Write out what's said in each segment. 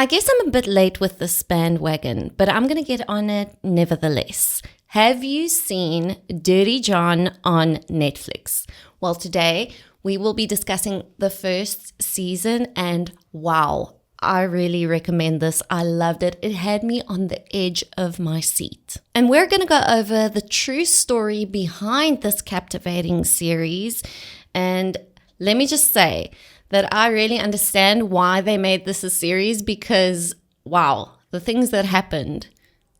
I guess I'm a bit late with this bandwagon, but I'm going to get on it nevertheless. Have you seen Dirty John on Netflix? Well, today we will be discussing the first season, and wow, I really recommend this. I loved it. It had me on the edge of my seat. And we're going to go over the true story behind this captivating series. And let me just say that I really understand why they made this a series, because wow, the things that happened,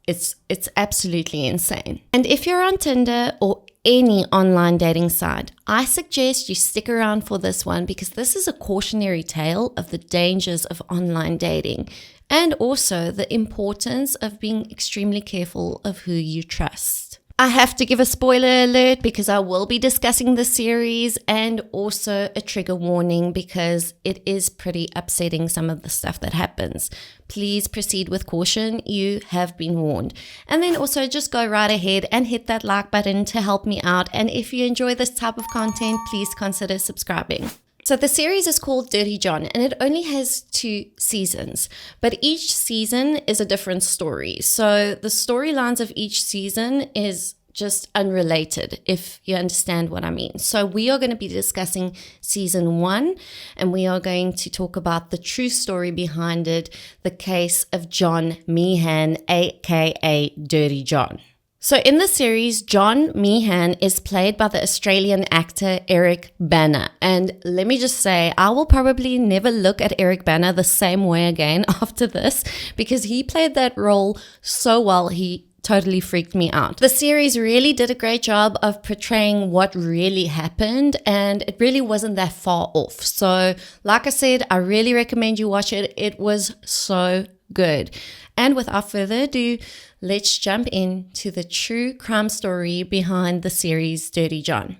it's absolutely insane. And if you're on Tinder or any online dating site, I suggest you stick around for this one, because this is a cautionary tale of the dangers of online dating and also the importance of being extremely careful of who you trust. I have to give a spoiler alert because I will be discussing the series, and also a trigger warning because it is pretty upsetting, some of the stuff that happens. Please proceed with caution. You have been warned. And then also just go right ahead and hit that like button to help me out. And if you enjoy this type of content, please consider subscribing. So the series is called Dirty John, and it only has 2 seasons, but each season is a different story. So the storylines of each season is just unrelated, if you understand what I mean. So we are going to be discussing season 1, and we are going to talk about the true story behind it, the case of John Meehan, aka Dirty John. So in the series, John Meehan is played by the Australian actor Eric Bana. And let me just say, I will probably never look at Eric Bana the same way again after this, because he played that role so well. He totally freaked me out. The series really did a great job of portraying what really happened, and it really wasn't that far off. So like I said, I really recommend you watch it. It was so good. And without further ado, let's jump into the true crime story behind the series Dirty John.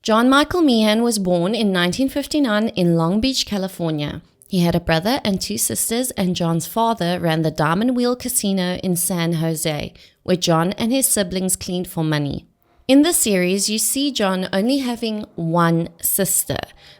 John Michael Meehan was born in 1959 in Long Beach, California. He had a brother and 2 sisters, and John's father ran the Diamond Wheel Casino in San Jose, where John and his siblings cleaned for money. In the series, you see John only having 1 sister,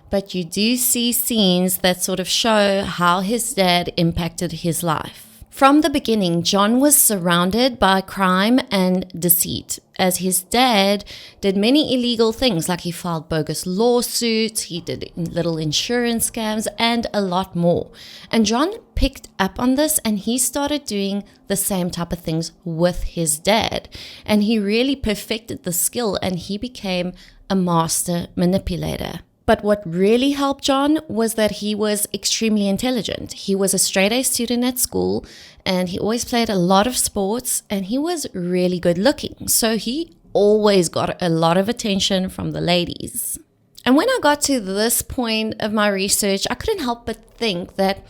but you do see scenes that sort of show how his dad impacted his life. From the beginning, John was surrounded by crime and deceit, as his dad did many illegal things, like he filed bogus lawsuits, he did little insurance scams, and a lot more. And John picked up on this, and he started doing the same type of things with his dad. And he really perfected the skill, and he became a master manipulator. But what really helped John was that he was extremely intelligent. He was a straight-A student at school, and he always played a lot of sports, and he was really good looking. So he always got a lot of attention from the ladies. And when I got to this point of my research, I couldn't help but think that,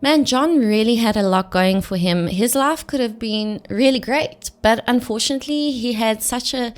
man, John really had a lot going for him. His life could have been really great, but unfortunately he had such a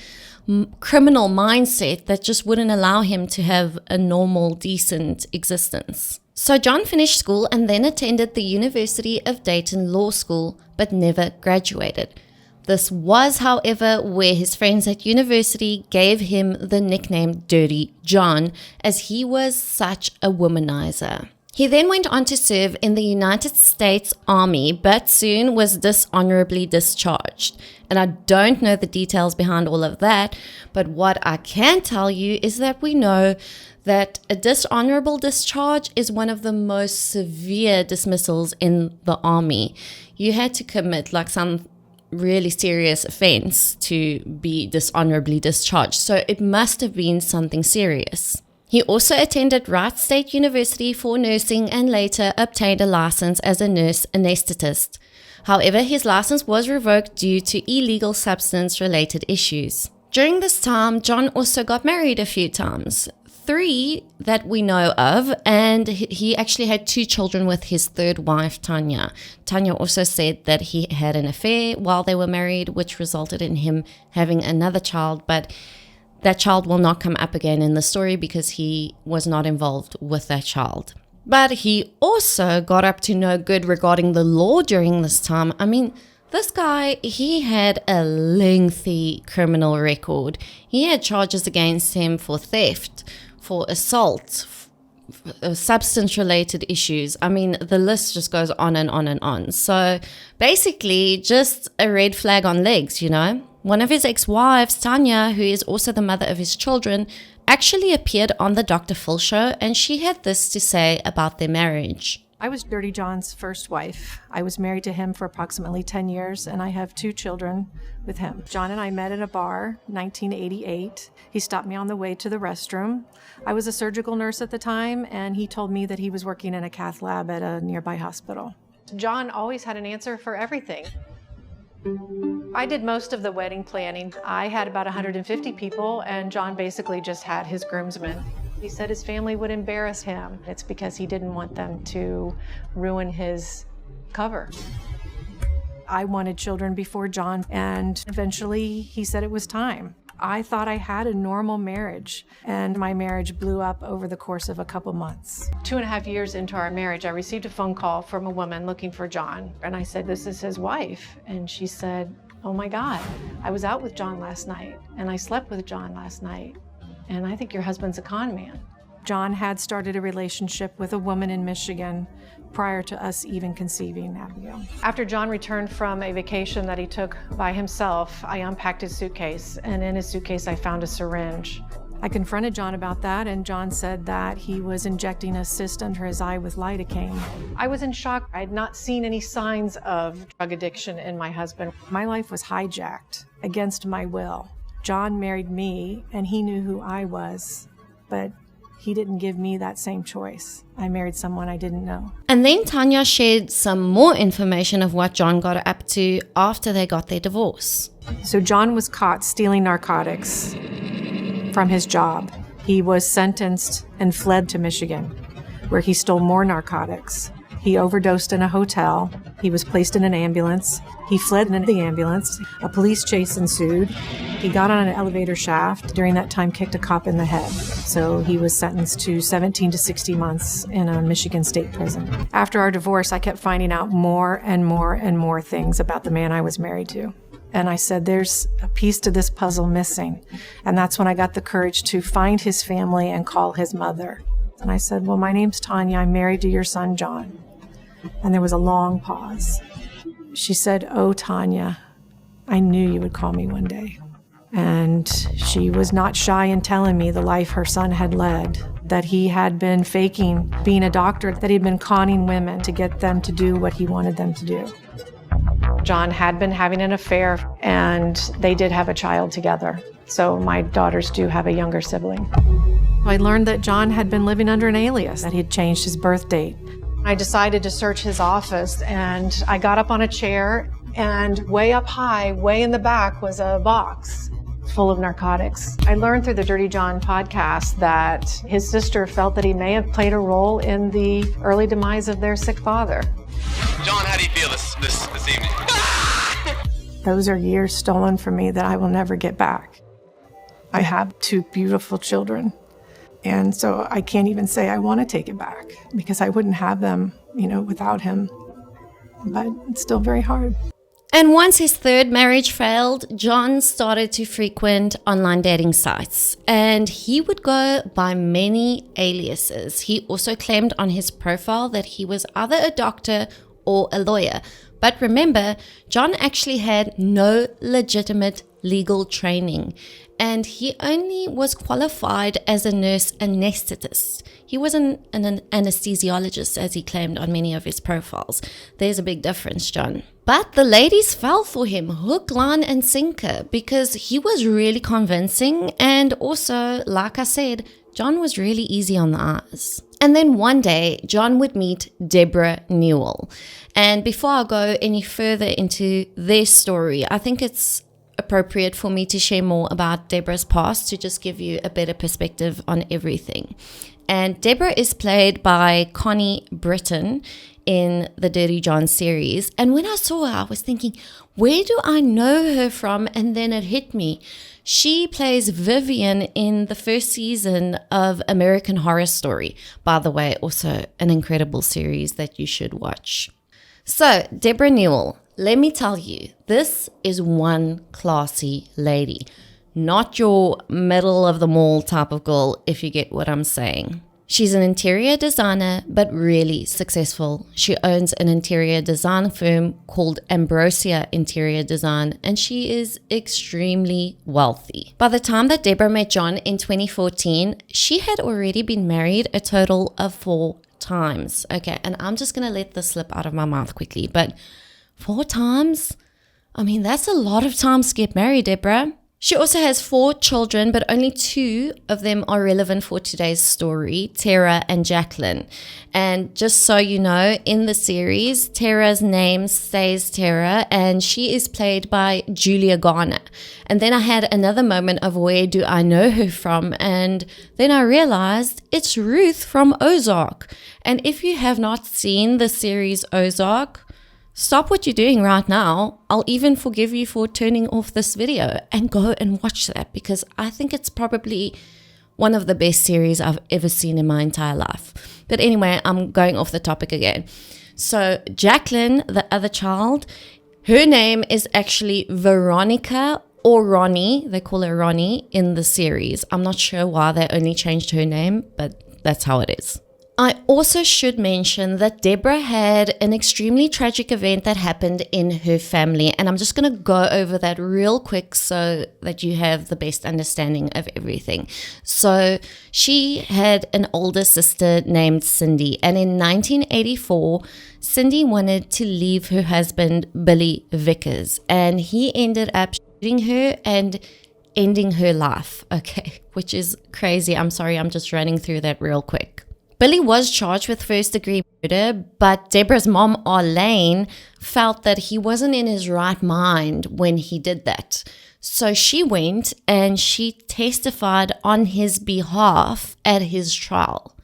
criminal mindset that just wouldn't allow him to have a normal, decent existence. So John finished school and then attended the University of Dayton Law School, but never graduated. This was, however, where his friends at university gave him the nickname Dirty John, as he was such a womanizer. He then went on to serve in the United States Army, but soon was dishonorably discharged. And I don't know the details behind all of that, but what I can tell you is that we know that a dishonorable discharge is one of the most severe dismissals in the Army. You had to commit like some really serious offense to be dishonorably discharged, so it must have been something serious. He also attended Wright State University for nursing and later obtained a license as a nurse anesthetist. However, his license was revoked due to illegal substance-related issues. During this time, John also got married a few times. 3 that we know of, and he actually had 2 children with his third wife, Tanya. Tanya also said that he had an affair while they were married, which resulted in him having another child, but that child will not come up again in the story because he was not involved with that child. But he also got up to no good regarding the law during this time. I mean, this guy, he had a lengthy criminal record. He had charges against him for theft, for assault, substance-related issues. I mean, the list just goes on and on and on. So basically, just a red flag on legs, you know? One of his ex-wives, Tanya, who is also the mother of his children, actually appeared on the Dr. Phil show, and she had this to say about their marriage. I was Dirty John's first wife. I was married to him for approximately 10 years, and I have 2 children with him. John and I met at a bar, 1988. He stopped me on the way to the restroom. I was a surgical nurse at the time, and he told me that he was working in a cath lab at a nearby hospital. John always had an answer for everything. I did most of the wedding planning. I had about 150 people, and John basically just had his groomsmen. He said his family would embarrass him. It's because he didn't want them to ruin his cover. I wanted children before John, and eventually he said it was time. I thought I had a normal marriage, and my marriage blew up over the course of a couple months. 2.5 years into our marriage, I received a phone call from a woman looking for John, and I said, "This is his wife." And she said, "Oh my God, I was out with John last night, and I slept with John last night, and I think your husband's a con man." John had started a relationship with a woman in Michigan prior to us even conceiving Abigail. After John returned from a vacation that he took by himself, I unpacked his suitcase, and in his suitcase I found a syringe. I confronted John about that, and John said that he was injecting a cyst under his eye with lidocaine. I was in shock. I had not seen any signs of drug addiction in my husband. My life was hijacked against my will. John married me, and he knew who I was, but he didn't give me that same choice. I married someone I didn't know. And then Tanya shared some more information of what John got up to after they got their divorce. So John was caught stealing narcotics from his job. He was sentenced and fled to Michigan, where he stole more narcotics. He overdosed in a hotel. He was placed in an ambulance. He fled in the ambulance. A police chase ensued. He got on an elevator shaft. During that time, kicked a cop in the head. So he was sentenced to 17 to 60 months in a Michigan state prison. After our divorce, I kept finding out more and more and more things about the man I was married to. And I said, there's a piece to this puzzle missing. And that's when I got the courage to find his family and call his mother. And I said, well, my name's Tanya. I'm married to your son, John. And there was a long pause. She said, oh, Tanya, I knew you would call me one day. And she was not shy in telling me the life her son had led, that he had been faking being a doctor, that he'd been conning women to get them to do what he wanted them to do. John had been having an affair, and they did have a child together. So my daughters do have a younger sibling. I learned that John had been living under an alias, that he had changed his birth date. I decided to search his office, and I got up on a chair, and way up high, way in the back, was a box full of narcotics. I learned through the Dirty John podcast that his sister felt that he may have played a role in the early demise of their sick father. John, how do you feel this evening? Those are years stolen from me that I will never get back. I have 2 beautiful children. And so I can't even say I want to take it back because I wouldn't have them, without him. But it's still very hard. And once his third marriage failed, John started to frequent online dating sites. And he would go by many aliases. He also claimed on his profile that he was either a doctor or a lawyer. But remember, John actually had no legitimate legal training, and he only was qualified as a nurse anesthetist. He wasn't an anesthesiologist, as he claimed on many of his profiles. There's a big difference, John. But the ladies fell for him hook, line, and sinker because he was really convincing, and also, like I said, John was really easy on the eyes. And then one day, John would meet Deborah Newell. And before I go any further into their story, I think it's appropriate for me to share more about Deborah's past to just give you a better perspective on everything. And Deborah is played by Connie Britton in the Dirty John series. And when I saw her, I was thinking, where do I know her from? And then it hit me. She plays Vivian in the first season of American Horror Story. By the way, also an incredible series that you should watch. So, Deborah Newell, let me tell you, this is one classy lady. Not your middle of the mall type of girl, if you get what I'm saying. She's an interior designer, but really successful. She owns an interior design firm called Ambrosia Interior Design, and she is extremely wealthy. By the time that Deborah met John in 2014, she had already been married a total of 4 times. Okay, and I'm just going to let this slip out of my mouth quickly, but 4 times? I mean, that's a lot of times to get married, Deborah. She also has 4 children, but only 2 of them are relevant for today's story, Tara and Jacqueline. And just so you know, in the series, Tara's name stays Tara, and she is played by Julia Garner. And then I had another moment of where do I know her from? And then I realized it's Ruth from Ozark. And if you have not seen the series Ozark, stop what you're doing right now. I'll even forgive you for turning off this video and go and watch that, because I think it's probably one of the best series I've ever seen in my entire life. But anyway, I'm going off the topic again. So Jacqueline, the other child, her name is actually Veronica or Ronnie. They call her Ronnie in the series. I'm not sure why they only changed her name, but that's how it is. I also should mention that Deborah had an extremely tragic event that happened in her family, and I'm just going to go over that real quick so that you have the best understanding of everything. So she had an older sister named Cindy, and in 1984, Cindy wanted to leave her husband, Billy Vickers, and he ended up shooting her and ending her life, okay, which is crazy. I'm sorry, I'm just running through that real quick. Billy was charged with first-degree murder, but Deborah's mom, Arlene, felt that he wasn't in his right mind when he did that. So she went and she testified on his behalf at his trial.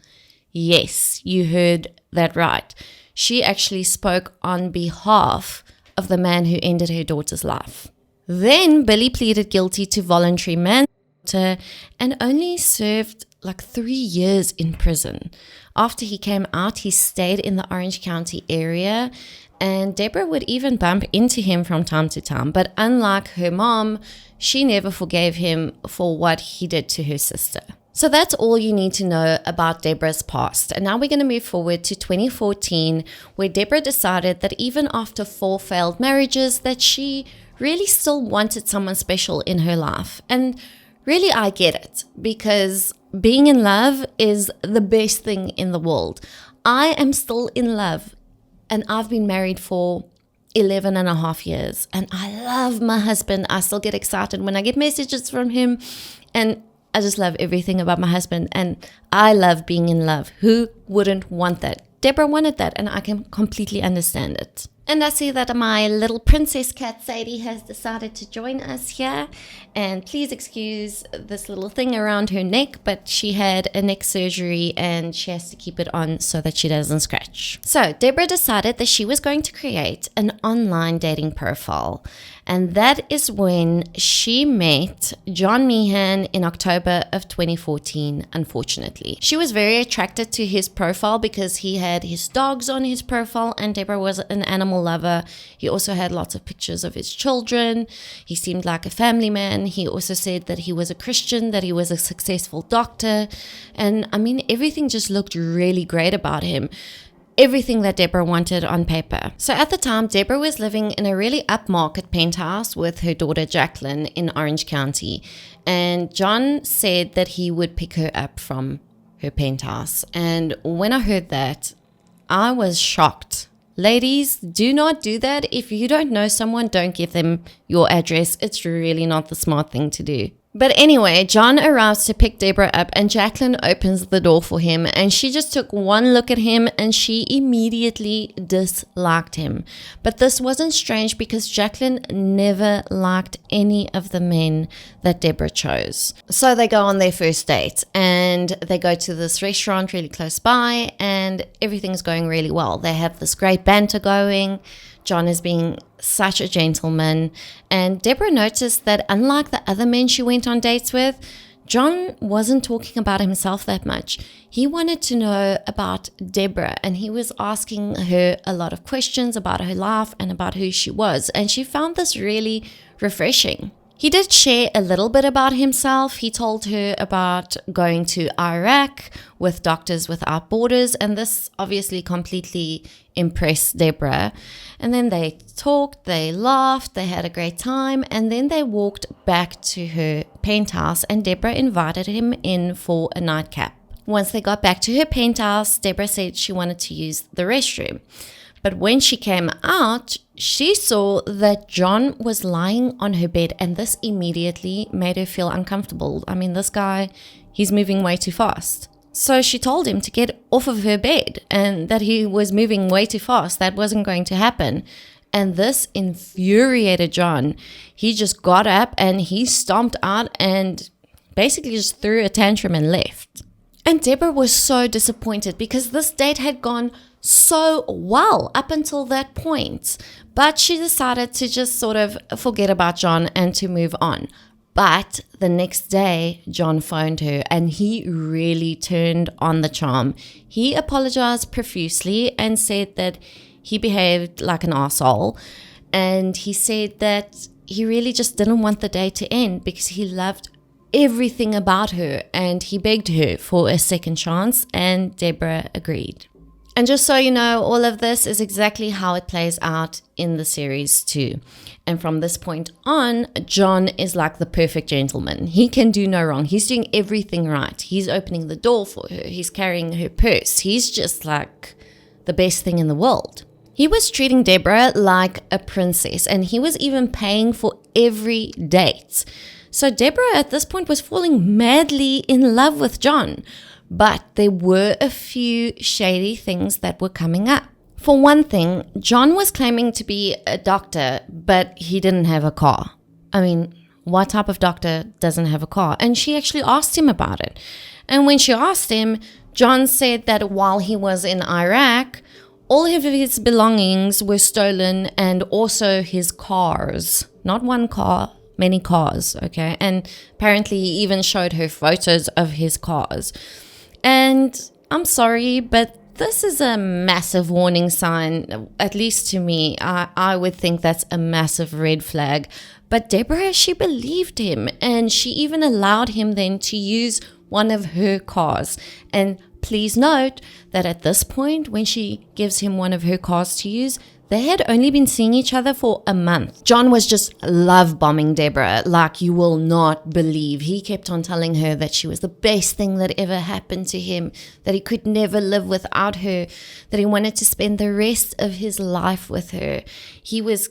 Yes, you heard that right. She actually spoke on behalf of the man who ended her daughter's life. Then Billy pleaded guilty to voluntary manslaughter and only served like 3 years in prison. After he came out, he stayed in the Orange County area, and Deborah would even bump into him from time to time. But unlike her mom, she never forgave him for what he did to her sister. So that's all you need to know about Deborah's past. And now we're going to move forward to 2014, where Deborah decided that even after 4 failed marriages, that she really still wanted someone special in her life. And really, I get it, because being in love is the best thing in the world. I am still in love, and I've been married for 11 and a half years, and I love my husband. I still get excited when I get messages from him, and I just love everything about my husband, and I love being in love. Who wouldn't want that? Deborah wanted that, and I can completely understand it. And I see that my little princess cat Sadie has decided to join us here. And please excuse this little thing around her neck, but she had a neck surgery and she has to keep it on so that she doesn't scratch. So Deborah decided that she was going to create an online dating profile. And that is when she met John Meehan in October of 2014, unfortunately. She was very attracted to his profile because he had his dogs on his profile, and Deborah was an animal lover. He also had lots of pictures of his children. He seemed like a family man. He also said that he was a Christian, that he was a successful doctor. And I mean, everything just looked really great about him. Everything that Deborah wanted on paper. So at the time, Deborah was living in a really upmarket penthouse with her daughter Jacqueline in Orange County. And John said that he would pick her up from her penthouse. And when I heard that, I was shocked. Ladies, do not do that. If you don't know someone, don't give them your address. It's really not the smart thing to do. But anyway, John arrives to pick Deborah up and Jacqueline opens the door for him, and she just took one look at him and she immediately disliked him. But this wasn't strange because Jacqueline never liked any of the men that Deborah chose. So they go on their first date and they go to this restaurant really close by and everything's going really well. They have this great banter going. John is being such a gentleman, and Deborah noticed that unlike the other men she went on dates with, John wasn't talking about himself that much. He wanted to know about Deborah, and he was asking her a lot of questions about her life and about who she was, and she found this really refreshing. He did share a little bit about himself. He told her about going to Iraq with Doctors Without Borders, and this obviously completely impressed Deborah. And then they talked, they laughed, they had a great time, and then they walked back to her penthouse and Deborah invited him in for a nightcap. Once they got back to her penthouse, Deborah said she wanted to use the restroom. But when she came out, she saw that John was lying on her bed, and this immediately made her feel uncomfortable. I mean, this guy, he's moving way too fast. So she told him to get off of her bed and that he was moving way too fast. That wasn't going to happen. And this infuriated John. He just got up and he stomped out and basically just threw a tantrum and left. And Deborah was so disappointed because this date had gone so well up until that point. But she decided to just sort of forget about John and to move on. But the next day, John phoned her and he really turned on the charm. He apologized profusely and said that he behaved like an arsehole. And he said that he really just didn't want the day to end because he loved everything about her and he begged her for a second chance, and Deborah agreed. And just so you know, all of this is exactly how it plays out in the series too. And from this point on, John is like the perfect gentleman. He can do no wrong. He's doing everything right. He's opening the door for her. He's carrying her purse. He's just like the best thing in the world. He was treating Deborah like a princess, and he was even paying for every date. So Deborah at this point was falling madly in love with John. But there were a few shady things that were coming up. For one thing, John was claiming to be a doctor, but he didn't have a car. I mean, what type of doctor doesn't have a car? And she actually asked him about it. And when she asked him, John said that while he was in Iraq, all of his belongings were stolen and also his cars. Not one car, many cars, okay? And apparently he even showed her photos of his cars. And I'm sorry, but this is a massive warning sign, at least to me. I would think that's a massive red flag. But Deborah, she believed him, and she even allowed him then to use one of her cars. And please note that at this point, when she gives him one of her cars to use, they had only been seeing each other for a month. John was just love bombing Deborah like you will not believe. He kept on telling her that she was the best thing that ever happened to him, that he could never live without her, that he wanted to spend the rest of his life with her. He was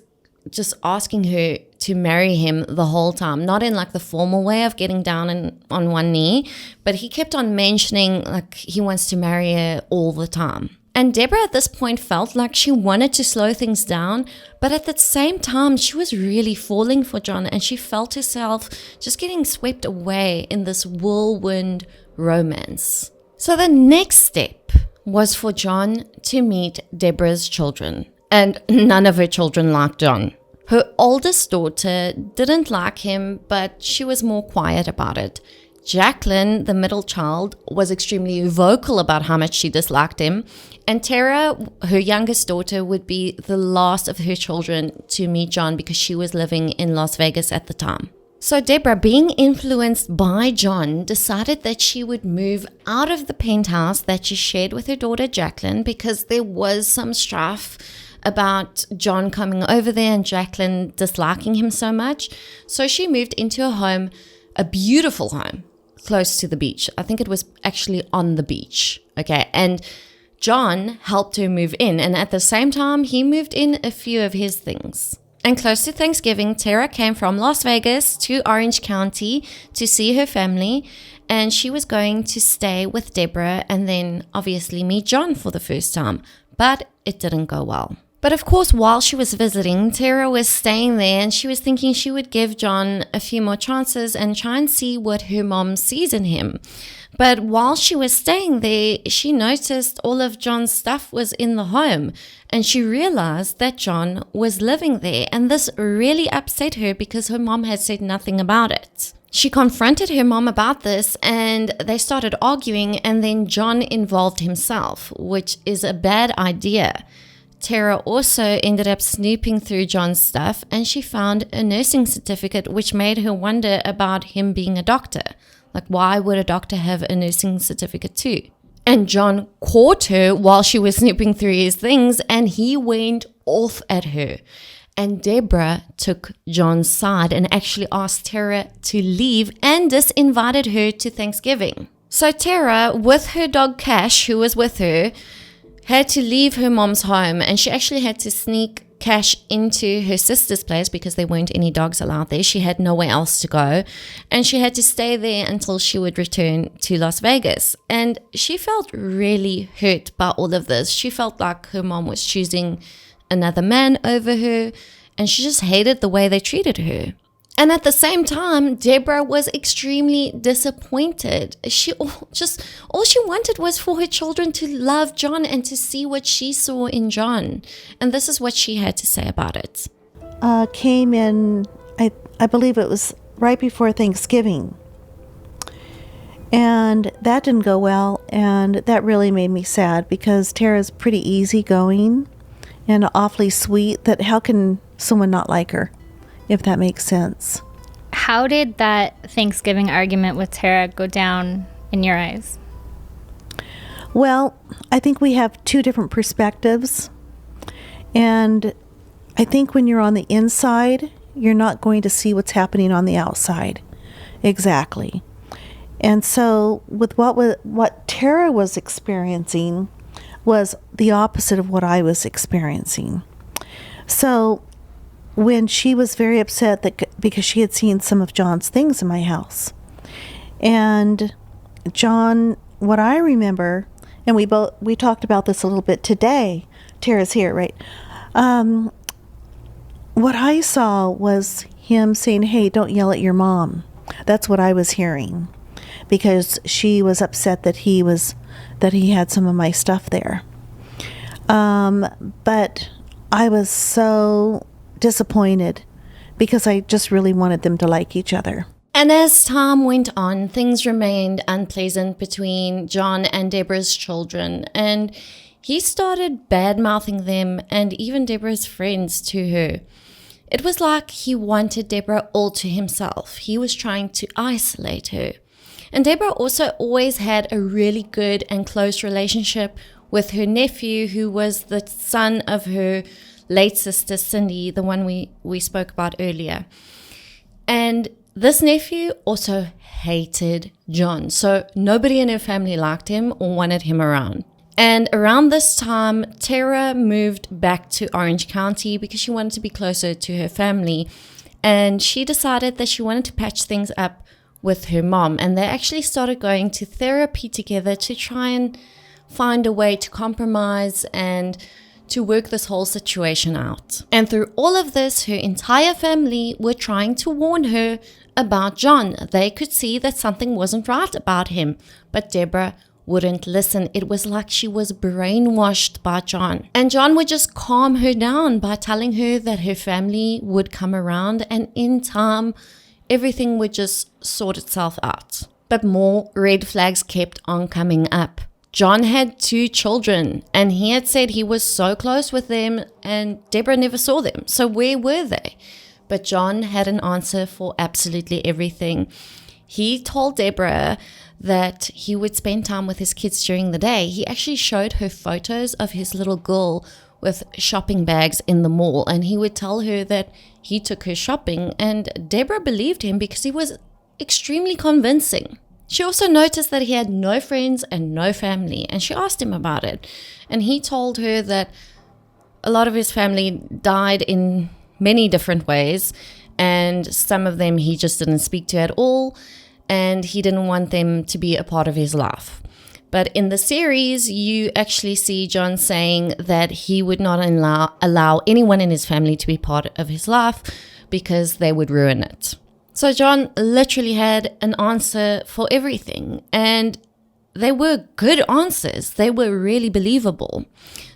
just asking her to marry him the whole time, not in like the formal way of getting down on one knee, but he kept on mentioning like he wants to marry her all the time. And Deborah at this point felt like she wanted to slow things down, but at the same time, she was really falling for John, and she felt herself just getting swept away in this whirlwind romance. So the next step was for John to meet Deborah's children, and none of her children liked John. Her oldest daughter didn't like him, but she was more quiet about it. Jacqueline, the middle child, was extremely vocal about how much she disliked him. And Tara, her youngest daughter, would be the last of her children to meet John because she was living in Las Vegas at the time. So Deborah, being influenced by John, decided that she would move out of the penthouse that she shared with her daughter Jacqueline because there was some strife about John coming over there and Jacqueline disliking him so much. So she moved into a home, a beautiful home, close to the beach. I think it was actually on the beach. Okay. And John helped her move in. And at the same time, he moved in a few of his things. And close to Thanksgiving, Tara came from Las Vegas to Orange County to see her family, and she was going to stay with Deborah and then obviously meet John for the first time. But it didn't go well. But of course, while she was visiting, Tara was staying there and she was thinking she would give John a few more chances and try and see what her mom sees in him. But while she was staying there, she noticed all of John's stuff was in the home and she realized that John was living there, and this really upset her because her mom had said nothing about it. She confronted her mom about this and they started arguing, and then John involved himself, which is a bad idea. Tara also ended up snooping through John's stuff and she found a nursing certificate, which made her wonder about him being a doctor. Like, why would a doctor have a nursing certificate too? And John caught her while she was snooping through his things and he went off at her. And Deborah took John's side and actually asked Tara to leave and disinvited her to Thanksgiving. So Tara, with her dog Cash, who was with her, had to leave her mom's home, and she actually had to sneak Cash into her sister's place because there weren't any dogs allowed there. She had nowhere else to go, and she had to stay there until she would return to Las Vegas. And she felt really hurt by all of this. She felt like her mom was choosing another man over her, and she just hated the way they treated her. And at the same time, Deborah was extremely disappointed. All she wanted was for her children to love John and to see what she saw in John. And this is what she had to say about it. Came in, I believe it was right before Thanksgiving. And that didn't go well, and that really made me sad because Tara's pretty easygoing and awfully sweet. That how can someone not like her? If that makes sense. How did that Thanksgiving argument with Tara go down in your eyes? Well, I think we have two different perspectives. And I think when you're on the inside, you're not going to see what's happening on the outside. Exactly. And so with what Tara was experiencing was the opposite of what I was experiencing. So when she was very upset because she had seen some of John's things in my house. And John, what I remember, and we talked about this a little bit today. Tara's here, right? What I saw was him saying, "Hey, don't yell at your mom." That's what I was hearing, because she was upset that he had some of my stuff there. But I was so disappointed because I just really wanted them to like each other. And as time went on, things remained unpleasant between John and Deborah's children, and he started bad-mouthing them and even Deborah's friends to her. It was like he wanted Deborah all to himself. He was trying to isolate her. And Deborah also always had a really good and close relationship with her nephew, who was the son of her late sister Cindy, the one we spoke about earlier. And this nephew also hated John, so nobody in her family liked him or wanted him around. And around this time, Tara moved back to Orange County because she wanted to be closer to her family, and she decided that she wanted to patch things up with her mom, and they actually started going to therapy together to try and find a way to compromise and to work this whole situation out. And through all of this, her entire family were trying to warn her about John. They could see that something wasn't right about him, but Deborah wouldn't listen. It was like she was brainwashed by John. And John would just calm her down by telling her that her family would come around, and in time, everything would just sort itself out. But more red flags kept on coming up. John had 2 children, and he had said he was so close with them, and Deborah never saw them. So where were they? But John had an answer for absolutely everything. He told Deborah that he would spend time with his kids during the day. He actually showed her photos of his little girl with shopping bags in the mall, and he would tell her that he took her shopping, and Deborah believed him because he was extremely convincing. She also noticed that he had no friends and no family, and she asked him about it. And he told her that a lot of his family died in many different ways, and some of them he just didn't speak to at all, and he didn't want them to be a part of his life. But in the series, you actually see John saying that he would not allow anyone in his family to be part of his life because they would ruin it. So John literally had an answer for everything, and they were good answers. They were really believable.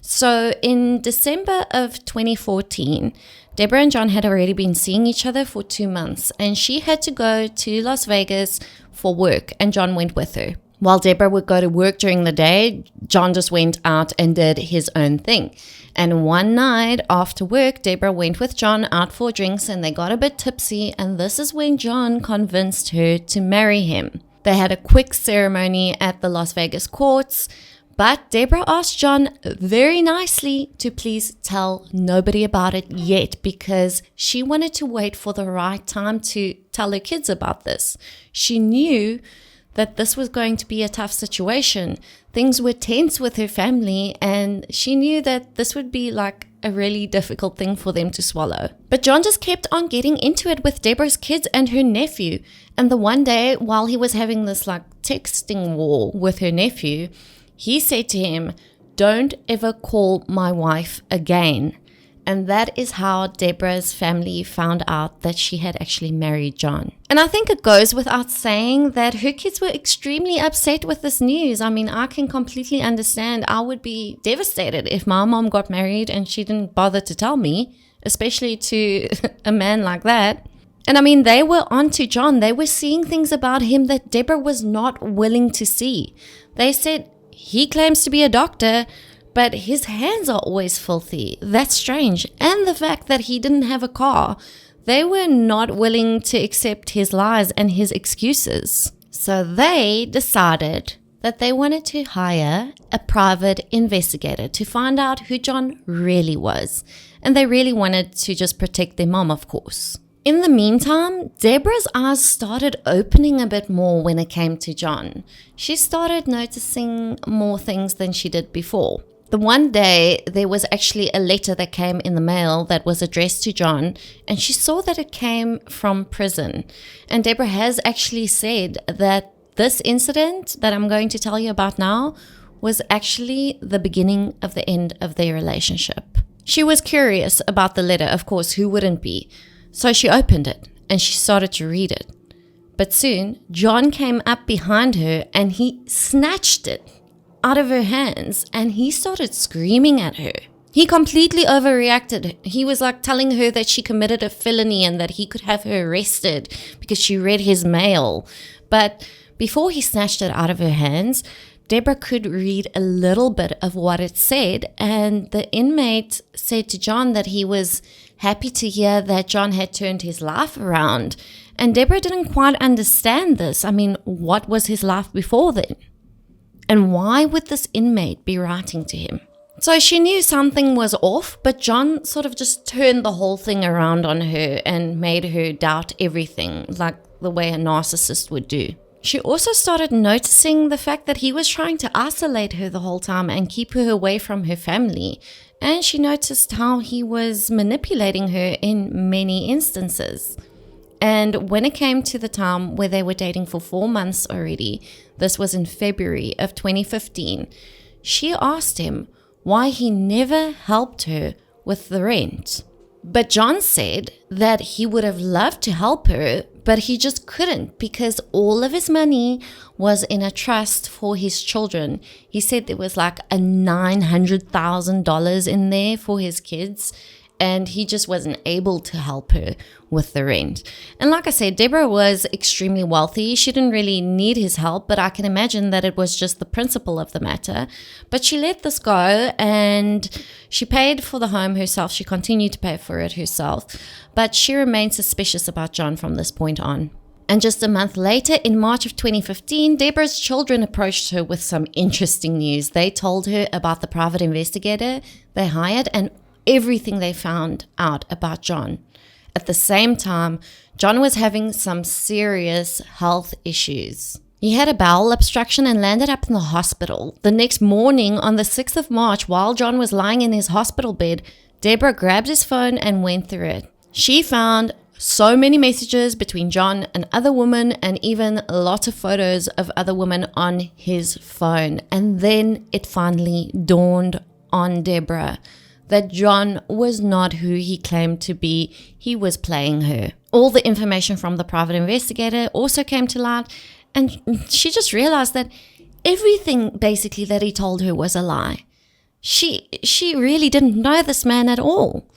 So in December of 2014, Deborah and John had already been seeing each other for 2 months, and she had to go to Las Vegas for work, and John went with her. While Deborah would go to work during the day, John just went out and did his own thing. And one night after work, Deborah went with John out for drinks, and they got a bit tipsy, and this is when John convinced her to marry him. They had a quick ceremony at the Las Vegas courts, but Deborah asked John very nicely to please tell nobody about it yet, because she wanted to wait for the right time to tell her kids about this. She knew that this was going to be a tough situation. Things were tense with her family, and she knew that this would be like a really difficult thing for them to swallow. But John just kept on getting into it with Deborah's kids and her nephew. And the one day, while he was having this like texting war with her nephew, he said to him, "Don't ever call my wife again." And that is how Deborah's family found out that she had actually married John. And I think it goes without saying that her kids were extremely upset with this news. I mean, I can completely understand. I would be devastated if my mom got married and she didn't bother to tell me, especially to a man like that. And I mean, they were on to John. They were seeing things about him that Deborah was not willing to see. They said, he claims to be a doctor, but his hands are always filthy. That's strange. And the fact that he didn't have a car. They were not willing to accept his lies and his excuses. So they decided that they wanted to hire a private investigator to find out who John really was. And they really wanted to just protect their mom, of course. In the meantime, Deborah's eyes started opening a bit more when it came to John. She started noticing more things than she did before. The one day, there was actually a letter that came in the mail that was addressed to John, and she saw that it came from prison. And Deborah has actually said that this incident that I'm going to tell you about now was actually the beginning of the end of their relationship. She was curious about the letter, of course, who wouldn't be? So she opened it, and she started to read it. But soon, John came up behind her, and he snatched it out of her hands, and he started screaming at her. He completely overreacted. He was like telling her that she committed a felony and that he could have her arrested because she read his mail. But before he snatched it out of her hands, Deborah could read a little bit of what it said, and the inmate said to John that he was happy to hear that John had turned his life around. And Deborah didn't quite understand this. I mean, what was his life before then? And why would this inmate be writing to him? So she knew something was off, but John sort of just turned the whole thing around on her and made her doubt everything, like the way a narcissist would do. She also started noticing the fact that he was trying to isolate her the whole time and keep her away from her family. And she noticed how he was manipulating her in many instances. And when it came to the time where they were dating for 4 months already, this was in February of 2015, she asked him why he never helped her with the rent. But John said that he would have loved to help her, but he just couldn't because all of his money was in a trust for his children. He said there was like a $900,000 in there for his kids, and he just wasn't able to help her with the rent. And like I said, Deborah was extremely wealthy. She didn't really need his help, but I can imagine that it was just the principle of the matter. But she let this go, and she paid for the home herself. She continued to pay for it herself, but she remained suspicious about John from this point on. And just a month later, in March of 2015, Deborah's children approached her with some interesting news. They told her about the private investigator they hired and everything they found out about John. At the same time, John was having some serious health issues. He had a bowel obstruction and landed up in the hospital. The next morning, on the 6th of March, while John was lying in his hospital bed, Deborah grabbed his phone and went through it. She found so many messages between John and other women, and even lots of photos of other women on his phone. And then it finally dawned on Deborah that John was not who he claimed to be. He was playing her. All the information from the private investigator also came to light, and she just realized that everything basically that he told her was a lie. She really didn't know this man at all.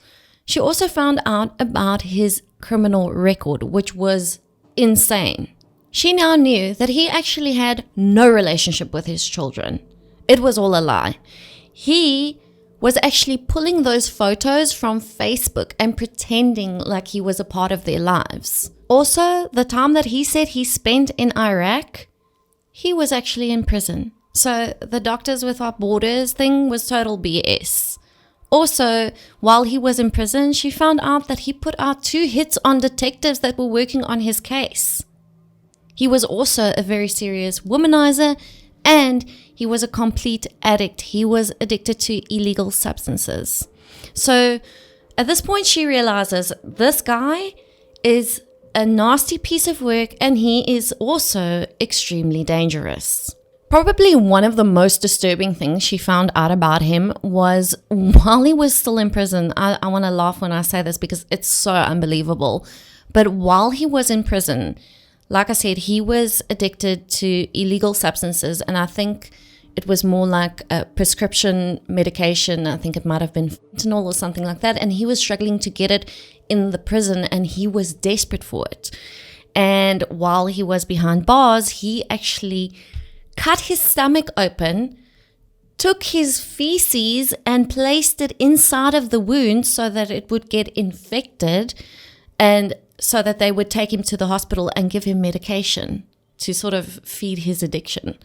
She also found out about his criminal record, which was insane. She now knew that he actually had no relationship with his children. It was all a lie. He was actually pulling those photos from Facebook and pretending like he was a part of their lives. Also, the time that he said he spent in Iraq, he was actually in prison. So the Doctors Without Borders thing was total BS. Also, while he was in prison, she found out that he put out 2 hits on detectives that were working on his case. He was also a very serious womanizer, and he was a complete addict. He was addicted to illegal substances. So at this point, she realizes this guy is a nasty piece of work, and he is also extremely dangerous. Probably one of the most disturbing things she found out about him was while he was still in prison. I want to laugh when I say this because it's so unbelievable. But while he was in prison, like I said, he was addicted to illegal substances, and I think it was more like a prescription medication. I think it might have been fentanyl or something like that. And he was struggling to get it in the prison, and he was desperate for it. And while he was behind bars, he actually cut his stomach open, took his feces and placed it inside of the wound so that it would get infected, and so that they would take him to the hospital and give him medication to sort of feed his addiction.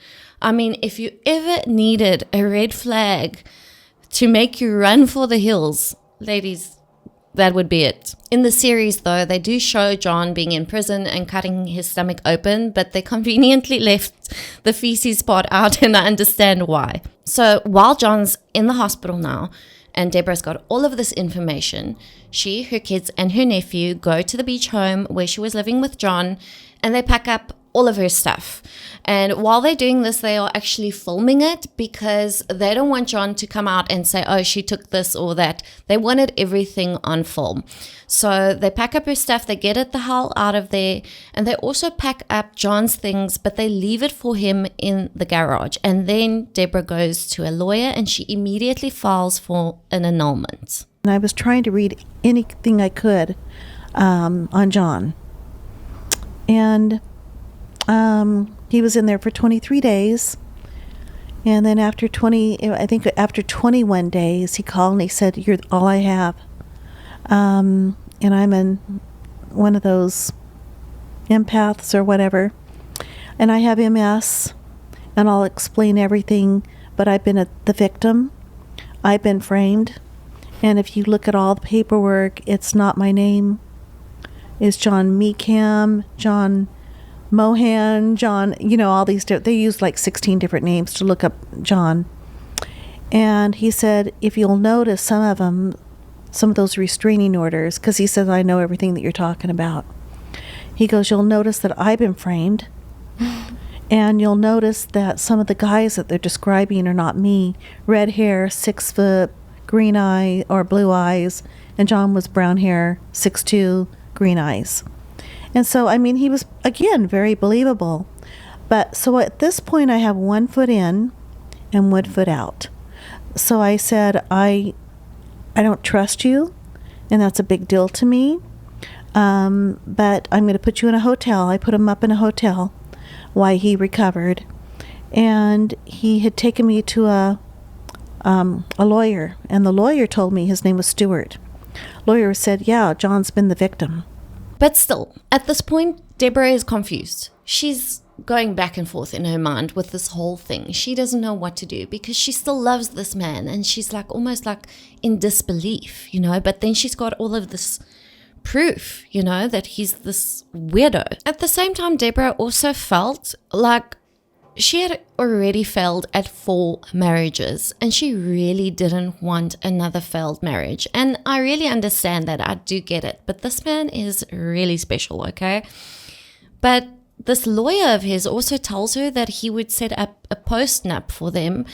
I mean, if you ever needed a red flag to make you run for the hills, ladies, that would be it. In the series, though, they do show John being in prison and cutting his stomach open, but they conveniently left the feces part out, and I understand why. So while John's in the hospital now, and Deborah's got all of this information, she, her kids, and her nephew go to the beach home where she was living with John, and they pack up all of her stuff. And while they're doing this, they are actually filming it because they don't want John to come out and say, oh, she took this or that. They wanted everything on film. So they pack up her stuff, they get it the hell out of there, and they also pack up John's things, but they leave it for him in the garage. And then Deborah goes to a lawyer, and she immediately files for an annulment. And I was trying to read anything I could on John. And he was in there for 23 days. And then after 21 days, he called and he said, "You're all I have." And I'm in one of those empaths or whatever. And I have MS, and I'll explain everything, but I've been the victim. I've been framed. And if you look at all the paperwork, it's not my name. It's John Meehan, John Meehan, John, all these, they used like 16 different names to look up John. And he said, if you'll notice some of those restraining orders, because he says, I know everything that you're talking about. He goes, you'll notice that I've been framed. And you'll notice that some of the guys that they're describing are not me. Red hair, 6 foot, green eye or blue eyes. And John was brown hair, 6'2", green eyes. And so, he was, again, very believable. But so at this point, I have 1 foot in and 1 foot out. So I said, I don't trust you, and that's a big deal to me. But I'm going to put you in a hotel. I put him up in a hotel while he recovered. And he had taken me to a lawyer, and the lawyer told me his name was Stewart. Lawyer said, yeah, John's been the victim. But still, at this point, Deborah is confused. She's going back and forth in her mind with this whole thing. She doesn't know what to do because she still loves this man, and she's like almost like in disbelief, but then she's got all of this proof, that he's this weirdo. At the same time, Deborah also felt like she had already failed at 4 marriages, and she really didn't want another failed marriage. And I really understand that. I do get it. But this man is really special, okay? But this lawyer of his also tells her that he would set up a post-nup for them,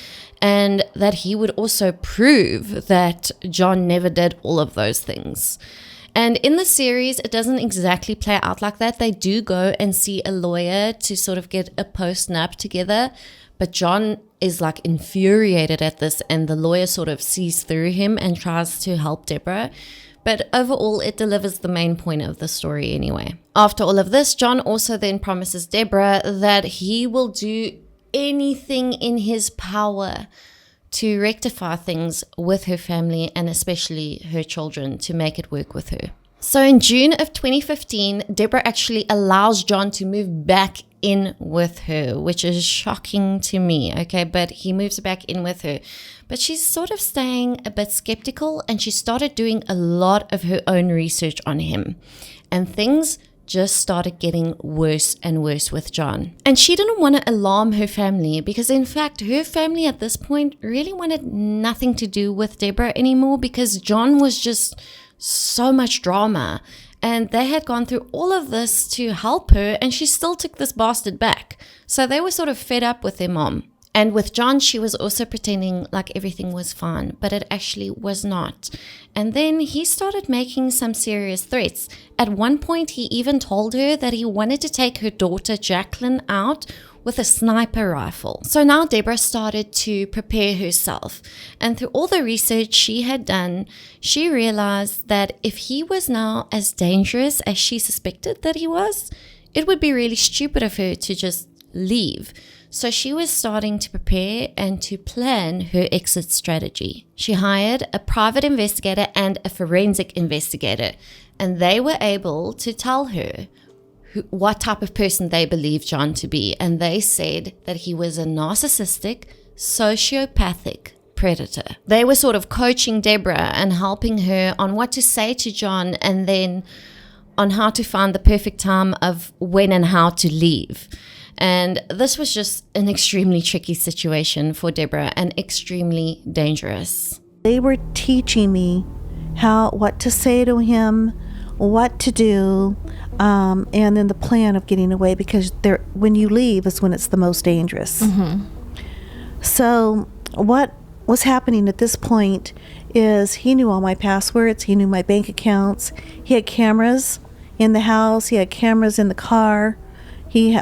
and that he would also prove that John never did all of those things. And in the series, it doesn't exactly play out like that. They do go and see a lawyer to sort of get a post-nup together. But John is like infuriated at this, and the lawyer sort of sees through him and tries to help Deborah. But overall, it delivers the main point of the story anyway. After all of this, John also then promises Deborah that he will do anything in his power to rectify things with her family and especially her children to make it work with her. So in June of 2015, Deborah actually allows John to move back in with her, which is shocking to me, okay? But he moves back in with her. But she's sort of staying a bit skeptical, and she started doing a lot of her own research on him. And things just started getting worse and worse with John. And she didn't want to alarm her family, because in fact, her family at this point really wanted nothing to do with Deborah anymore, because John was just so much drama. And they had gone through all of this to help her, and she still took this bastard back. So they were sort of fed up with their mom. And with John, she was also pretending like everything was fine, but it actually was not. And then he started making some serious threats. At one point, he even told her that he wanted to take her daughter Jacqueline out with a sniper rifle. So now Deborah started to prepare herself. And through all the research she had done, she realized that if he was now as dangerous as she suspected that he was, it would be really stupid of her to just leave. So she was starting to prepare and to plan her exit strategy. She hired a private investigator and a forensic investigator, and they were able to tell her what type of person they believed John to be. And they said that he was a narcissistic, sociopathic predator. They were sort of coaching Deborah and helping her on what to say to John, and then on how to find the perfect time of when and how to leave. And this was just an extremely tricky situation for Deborah and extremely dangerous. They were teaching me what to say to him, what to do, and then the plan of getting away, because when you leave is when it's the most dangerous. Mm-hmm. So what was happening at this point is he knew all my passwords, he knew my bank accounts, he had cameras in the house, he had cameras in the car. He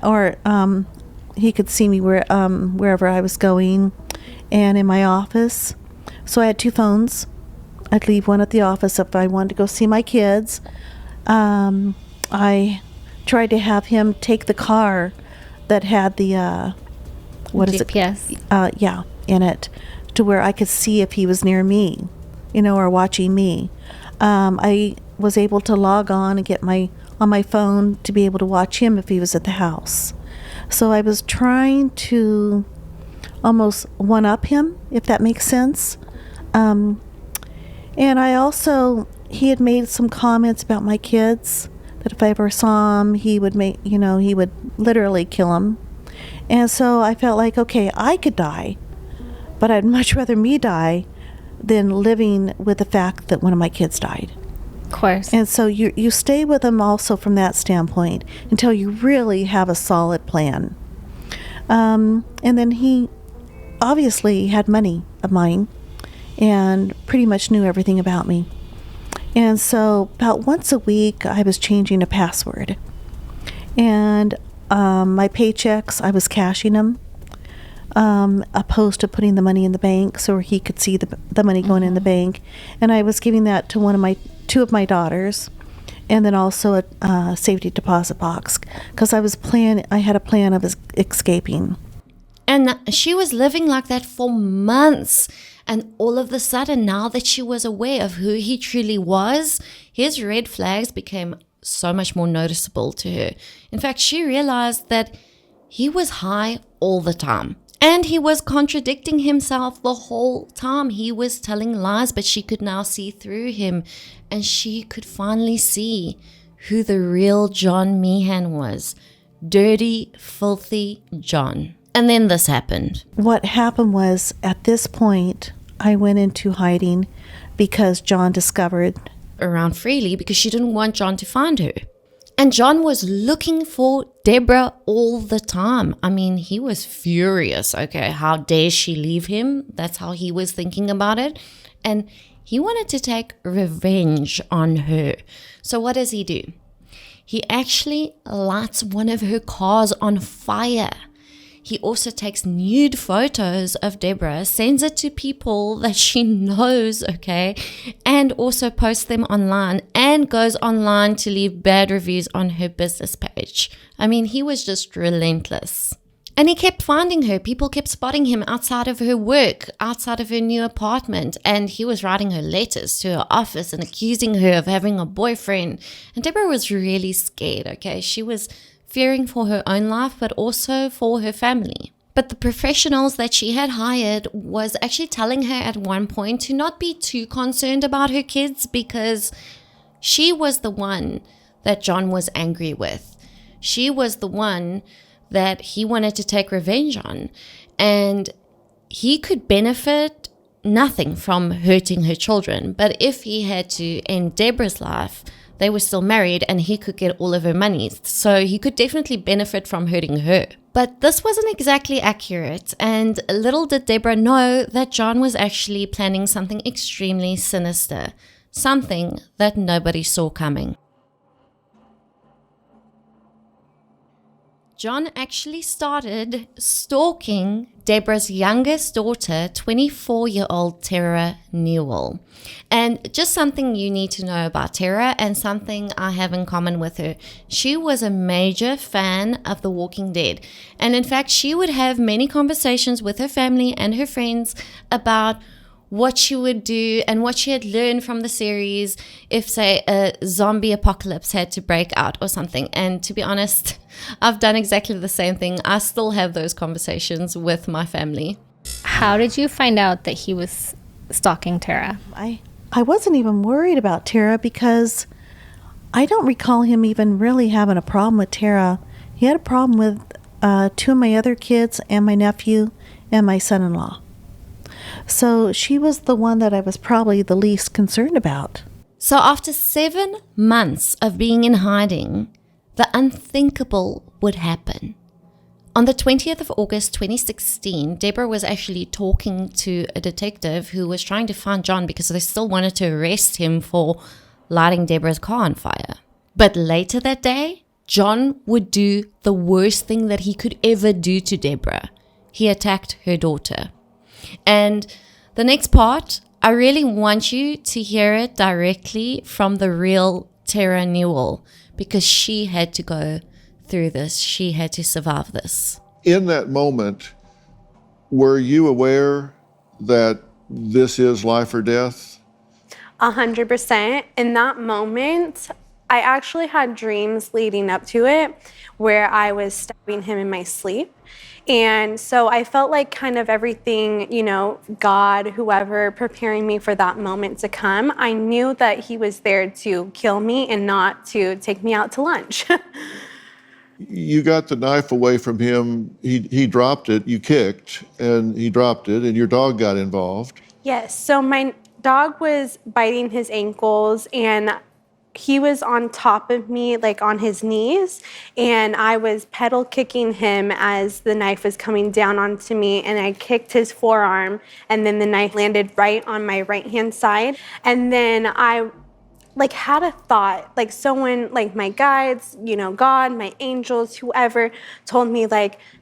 could see me wherever I was going, and in my office. So I had 2 phones. I'd leave one at the office if I wanted to go see my kids. I tried to have him take the car that had the GPS. In it, to where I could see if he was near me, or watching me. I was able to log on and get on my phone to be able to watch him if he was at the house. So I was trying to almost one-up him, if that makes sense. And I also, he had made some comments about my kids, that if I ever saw him, he would he would literally kill him. And so I felt like, okay, I could die, but I'd much rather me die than living with the fact that one of my kids died. Of course. And so you stay with them also from that standpoint until you really have a solid plan. And then he obviously had money of mine and pretty much knew everything about me. And so about once a week, I was changing a password. And my paychecks, I was cashing them, opposed to putting the money in the bank so he could see the money going in the bank. And I was giving that to 2 of my daughters, and then also a safety deposit box, because I had a plan of escaping. And she was living like that for months. And all of a sudden, now that she was aware of who he truly was, his red flags became so much more noticeable to her. In fact, she realized that he was high all the time. And he was contradicting himself the whole time. He was telling lies, but she could now see through him. And she could finally see who the real John Meehan was. Dirty, filthy John. And then this happened. What happened was, at this point, I went into hiding because John discovered. Around freely because she didn't want John to find her. And John was looking for Deborah all the time. I mean, he was furious. Okay, how dare she leave him? That's how he was thinking about it. And he wanted to take revenge on her. So what does he do? He actually lights one of her cars on fire. He also takes nude photos of Deborah, sends it to people that she knows, okay, and also posts them online and goes online to leave bad reviews on her business page. I mean, he was just relentless. And he kept finding her. People kept spotting him outside of her work, outside of her new apartment. And he was writing her letters to her office and accusing her of having a boyfriend. And Deborah was really scared, okay? She was fearing for her own life, but also for her family. But the professionals that she had hired was actually telling her at one point to not be too concerned about her kids because she was the one that John was angry with. She was the one that he wanted to take revenge on. And he could benefit nothing from hurting her children. But if he had to end Deborah's life, they were still married and he could get all of her money. So he could definitely benefit from hurting her. But this wasn't exactly accurate. And little did Deborah know that John was actually planning something extremely sinister. Something that nobody saw coming. John actually started stalking Deborah's youngest daughter, 24-year-old Tara Newell. And just something you need to know about Tara and something I have in common with her. She was a major fan of The Walking Dead. And in fact, she would have many conversations with her family and her friends about what she would do and what she had learned from the series if, say, a zombie apocalypse had to break out or something. And to be honest, I've done exactly the same thing. I still have those conversations with my family. How did you find out that he was stalking Tara? I wasn't even worried about Tara because I don't recall him even really having a problem with Tara. He had a problem with two of my other kids and my nephew and my son-in-law. So she was the one that I was probably the least concerned about. So after 7 months of being in hiding, the unthinkable would happen. On the 20th of August 2016, Deborah was actually talking to a detective who was trying to find John because they still wanted to arrest him for lighting Deborah's car on fire. But later that day, John would do the worst thing that he could ever do to Deborah. He attacked her daughter. And the next part, I really want you to hear it directly from the real Tara Newell because she had to go through this. She had to survive this. In that moment, were you aware that this is life or death? 100%. In that moment, I actually had dreams leading up to it where I was stabbing him in my sleep. And so I felt like kind of everything, God, whoever, preparing me for that moment to come. I knew that he was there to kill me and not to take me out to lunch. You got the knife away from him. He dropped it. You kicked, and he dropped it, and your dog got involved. Yes. So my dog was biting his ankles, and he was on top of me, like on his knees, and I was pedal kicking him as the knife was coming down onto me, and I kicked his forearm, and then the knife landed right on my right-hand side. And then I had a thought, someone, my guides, God, my angels, whoever, told me,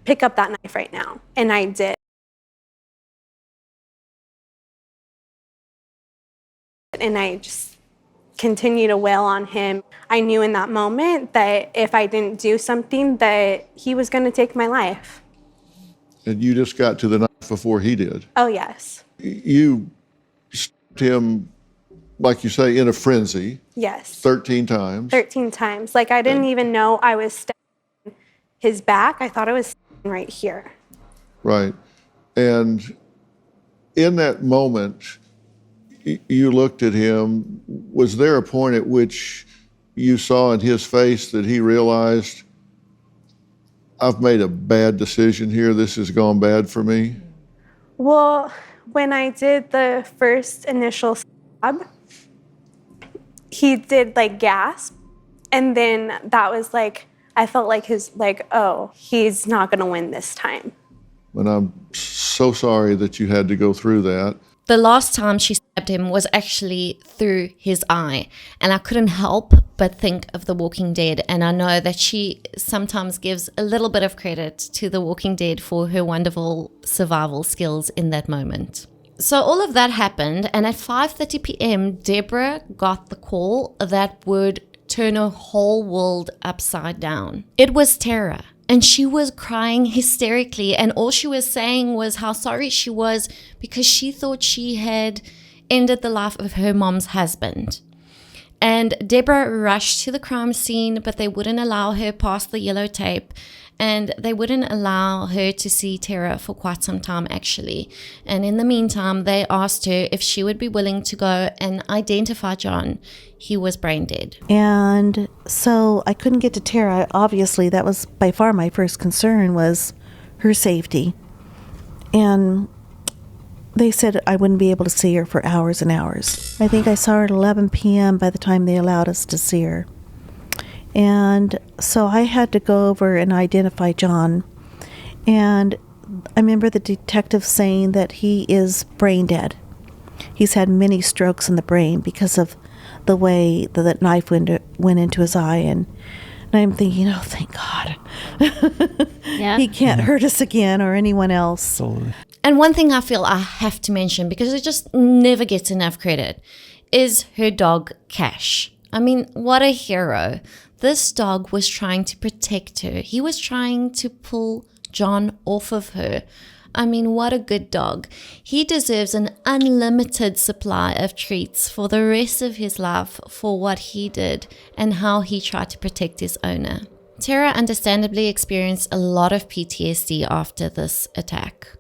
pick up that knife right now. And I did. And I just continue to wail on him. I knew in that moment that if I didn't do something, that he was going to take my life. And you just got to the knife before he did. Oh, yes. You stabbed him, like you say, in a frenzy. Yes. 13 times. 13 times. I didn't even know I was stabbing his back. I thought I was stabbing right here. Right. And in that moment, you looked at him. Was there a point at which you saw in his face that he realized I've made a bad decision here. This has gone bad for me? Well, when I did the first initial swab, he did like gasp. And then that was like, I felt like oh, he's not going to win this time. And I'm so sorry that you had to go through that. The last time she stabbed him was actually through his eye. And I couldn't help but think of The Walking Dead. And I know that she sometimes gives a little bit of credit to The Walking Dead for her wonderful survival skills in that moment. So all of that happened. And at 5:30 p.m., Deborah got the call that would turn her whole world upside down. It was Tara. And she was crying hysterically, and all she was saying was how sorry she was because she thought she had ended the life of her mom's husband. And Deborah rushed to the crime scene, but they wouldn't allow her past the yellow tape, and they wouldn't allow her to see Tara for quite some time, actually. And in the meantime, they asked her if she would be willing to go and identify John. He was brain dead. And so I couldn't get to Tara. Obviously, that was by far my first concern, was her safety. And they said I wouldn't be able to see her for hours and hours. I think I saw her at 11 p.m. by the time they allowed us to see her. And so I had to go over and identify John. And I remember the detective saying that he is brain dead. He's had many strokes in the brain because of the way that knife went into his eye. And I'm thinking, oh, thank God. Yeah. He can't hurt us again or anyone else. Totally. And one thing I feel I have to mention, because it just never gets enough credit, is her dog, Cash. I mean, what a hero. This dog was trying to protect her. He was trying to pull John off of her. I mean, what a good dog. He deserves an unlimited supply of treats for the rest of his life for what he did and how he tried to protect his owner. Tara understandably experienced a lot of PTSD after this attack.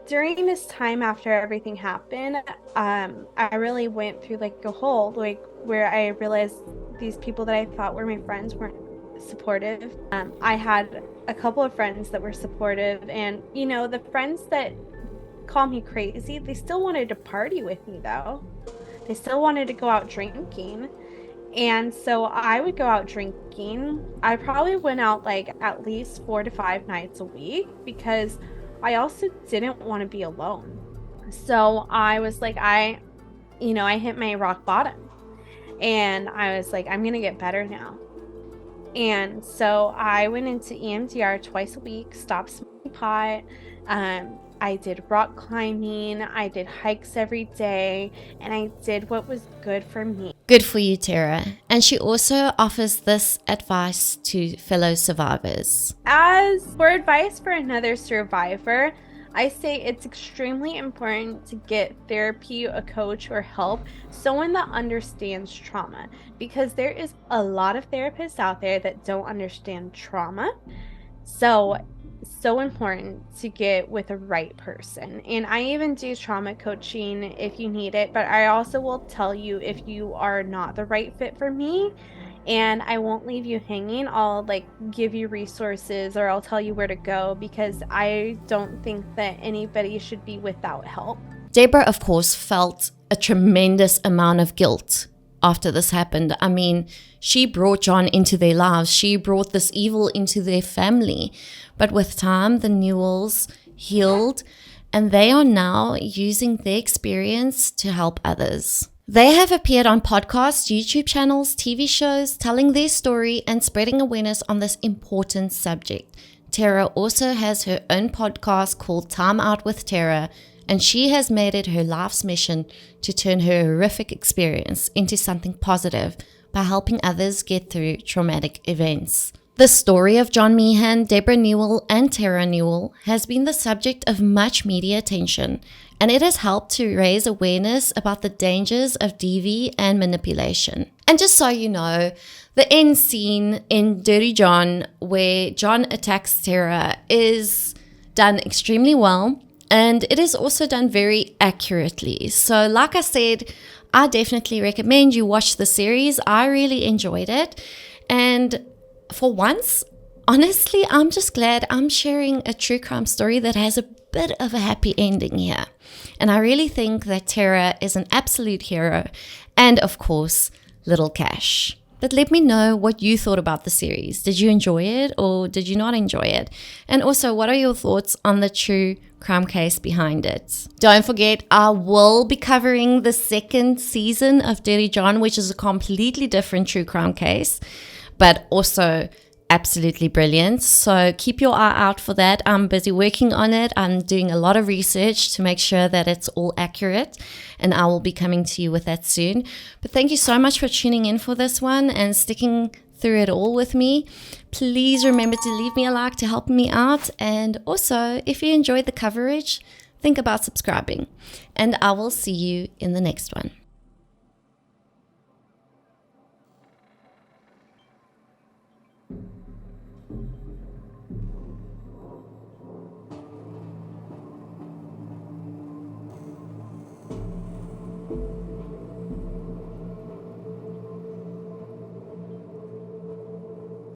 During this time after everything happened, I really went through like a hole, like where I realized these people that I thought were my friends weren't supportive. I had a couple of friends that were supportive, and you know, the friends that call me crazy, they still wanted to party with me though. They still wanted to go out drinking. And so I would go out drinking. I probably went out like at least 4 to 5 nights a week because I also didn't want to be alone. So I was like, I hit my rock bottom, and I was like, I'm going to get better now. And so I went into EMDR twice a week, stopped smoking pot. I did rock climbing. I did hikes every day, and I did what was good for me. Good for you, Tara. And she also offers this advice to fellow survivors. As for advice for another survivor, I say it's extremely important to get therapy, a coach, or help, someone that understands trauma, because there is a lot of therapists out there that don't understand trauma. So important to get with the right person. And I even do trauma coaching if you need it, but I also will tell you if you are not the right fit for me, and I won't leave you hanging. I'll like give you resources, or I'll tell you where to go, because I don't think that anybody should be without help. Deborah, of course, felt a tremendous amount of guilt after this happened. I mean, she brought John into their lives. She brought this evil into their family. But with time, the Newells healed, and they are now using their experience to help others. They have appeared on podcasts, YouTube channels, TV shows, telling their story and spreading awareness on this important subject. Tara also has her own podcast called Time Out with Tara, and she has made it her life's mission to turn her horrific experience into something positive by helping others get through traumatic events. The story of John Meehan, Deborah Newell, and Tara Newell has been the subject of much media attention, and it has helped to raise awareness about the dangers of DV and manipulation. And just so you know, the end scene in Dirty John, where John attacks Tara, is done extremely well, and it is also done very accurately. So like I said, I definitely recommend you watch the series. I really enjoyed it, and for once, honestly, I'm just glad I'm sharing a true crime story that has a bit of a happy ending here. And I really think that Tara is an absolute hero. And of course, Little Cash. But let me know what you thought about the series. Did you enjoy it or did you not enjoy it? And also, what are your thoughts on the true crime case behind it? Don't forget, I will be covering the second season of Dirty John, which is a completely different true crime case, but also absolutely brilliant. So keep your eye out for that. I'm busy working on it. I'm doing a lot of research to make sure that it's all accurate, and I will be coming to you with that soon. But thank you so much for tuning in for this one and sticking through it all with me. Please remember to leave me a like to help me out. And also, if you enjoyed the coverage, think about subscribing. And I will see you in the next one.